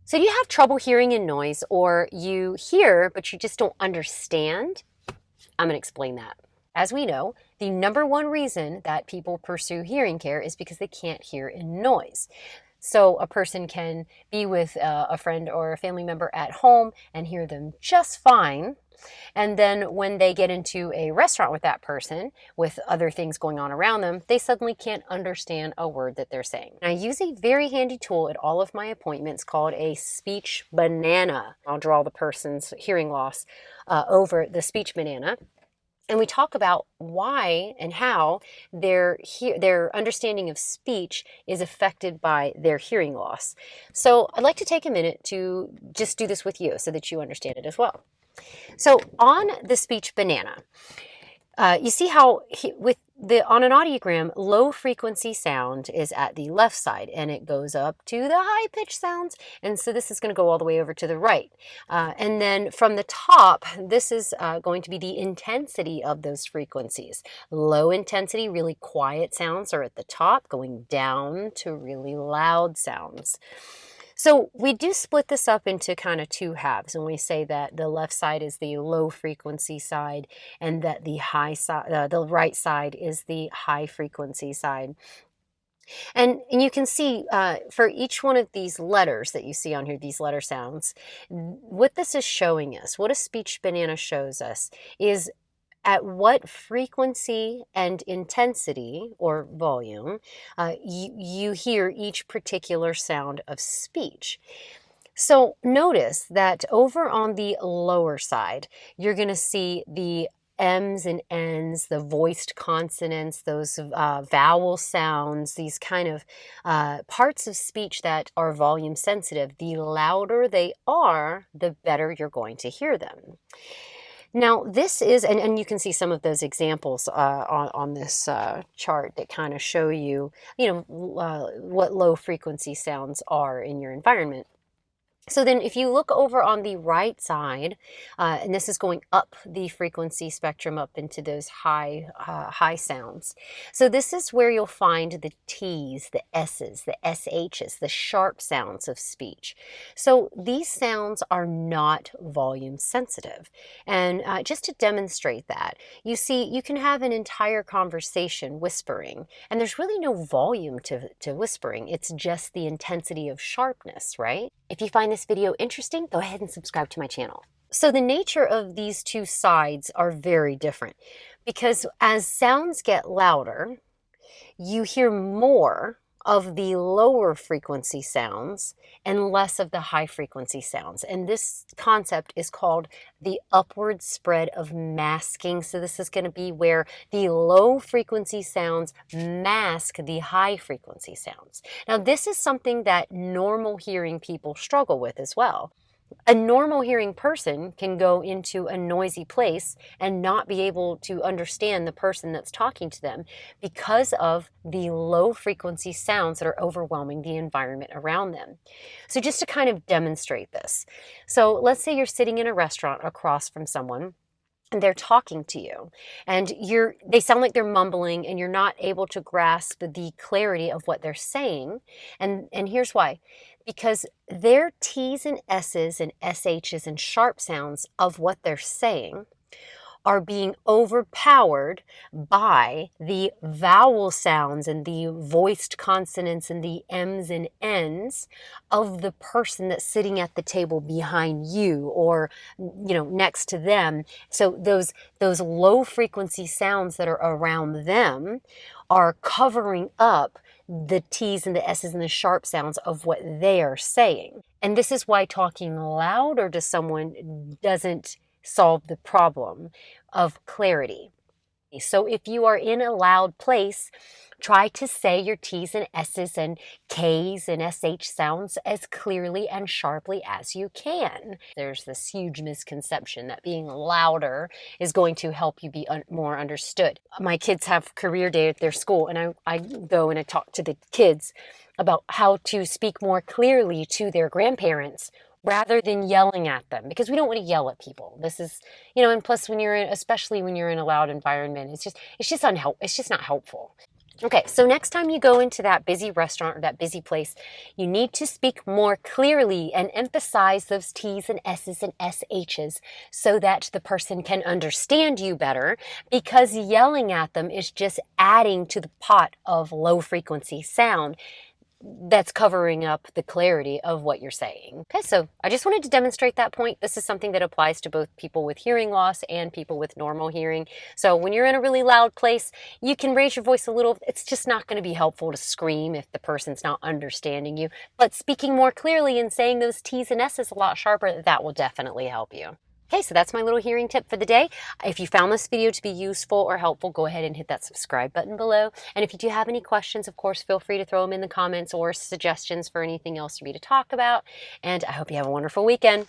So do you have trouble hearing in noise, or you hear but you just don't understand? I'm going to explain that. As we know, the number one reason that people pursue hearing care is because they can't hear in noise. So a person can be with a friend or a family member at home and hear them just fine. And then when they get into a restaurant with that person, with other things going on around them, they suddenly can't understand a word that they're saying. I use a very handy tool at all of my appointments called a speech banana. I'll draw the person's hearing loss over the speech banana. And we talk about why and how their understanding of speech is affected by their hearing loss. So I'd like to take a minute to just do this with you so that you understand it as well. So on the speech banana, you see how on an audiogram, low frequency sound is at the left side and it goes up to the high pitched sounds. And so this is going to go all the way over to the right. And then from the top, this is going to be the intensity of those frequencies. Low intensity, really quiet sounds are at the top, going down to really loud sounds. So we do split this up into kind of two halves, and we say that the left side is the low frequency side and that the right side is the high frequency side. And you can see for each one of these letters that you see on here, these letter sounds, what this is showing us, what a speech banana shows us, is at what frequency and intensity or volume you hear each particular sound of speech. So notice that over on the lower side, you're going to see the M's and N's, the voiced consonants, those vowel sounds, these kind of parts of speech that are volume sensitive. The louder they are, the better you're going to hear them. Now this is, and you can see some of those examples on this chart that kind of show you, what low frequency sounds are in your environment. So then if you look over on the right side, and this is going up the frequency spectrum up into those high sounds. So this is where you'll find the T's, the S's, the SH's, the sharp sounds of speech. So these sounds are not volume sensitive. And just to demonstrate that, you see, you can have an entire conversation whispering, and there's really no volume to whispering. It's just the intensity of sharpness, right? If you find this video interesting, go ahead and subscribe to my channel. So the nature of these two sides are very different because as sounds get louder, you hear more of the lower frequency sounds and less of the high frequency sounds. And this concept is called the upward spread of masking. So this is going to be where the low frequency sounds mask the high frequency sounds. Now, this is something that normal hearing people struggle with as well. A normal hearing person can go into a noisy place and not be able to understand the person that's talking to them because of the low frequency sounds that are overwhelming the environment around them. So just to kind of demonstrate this. So let's say you're sitting in a restaurant across from someone and they're talking to you and they sound like they're mumbling and you're not able to grasp the clarity of what they're saying. And here's why. Because their T's and S's and SH's and sharp sounds of what they're saying are being overpowered by the vowel sounds and the voiced consonants and the M's and N's of the person that's sitting at the table behind you or, next to them. So those low frequency sounds that are around them are covering up the T's and the S's and the sharp sounds of what they are saying. And this is why talking louder to someone doesn't solve the problem of clarity. So if you are in a loud place, try to say your T's and S's and K's and SH sounds as clearly and sharply as you can. There's this huge misconception that being louder is going to help you be more understood. My kids have career day at their school, and I go and I talk to the kids about how to speak more clearly to their grandparents rather than yelling at them, because we don't want to yell at people. This is, and plus especially when you're in a loud environment, it's just not helpful. Okay, so next time you go into that busy restaurant or that busy place, you need to speak more clearly and emphasize those T's and S's and SH's so that the person can understand you better, because yelling at them is just adding to the pot of low frequency sound that's covering up the clarity of what you're saying. Okay, so I just wanted to demonstrate that point. This is something that applies to both people with hearing loss and people with normal hearing. So when you're in a really loud place, you can raise your voice a little. It's just not going to be helpful to scream if the person's not understanding you. But speaking more clearly and saying those T's and S's a lot sharper, that will definitely help you. Okay, so that's my little hearing tip for the day. If you found this video to be useful or helpful, go ahead and hit that subscribe button below. And if you do have any questions, of course, feel free to throw them in the comments or suggestions for anything else for me to talk about. And I hope you have a wonderful weekend.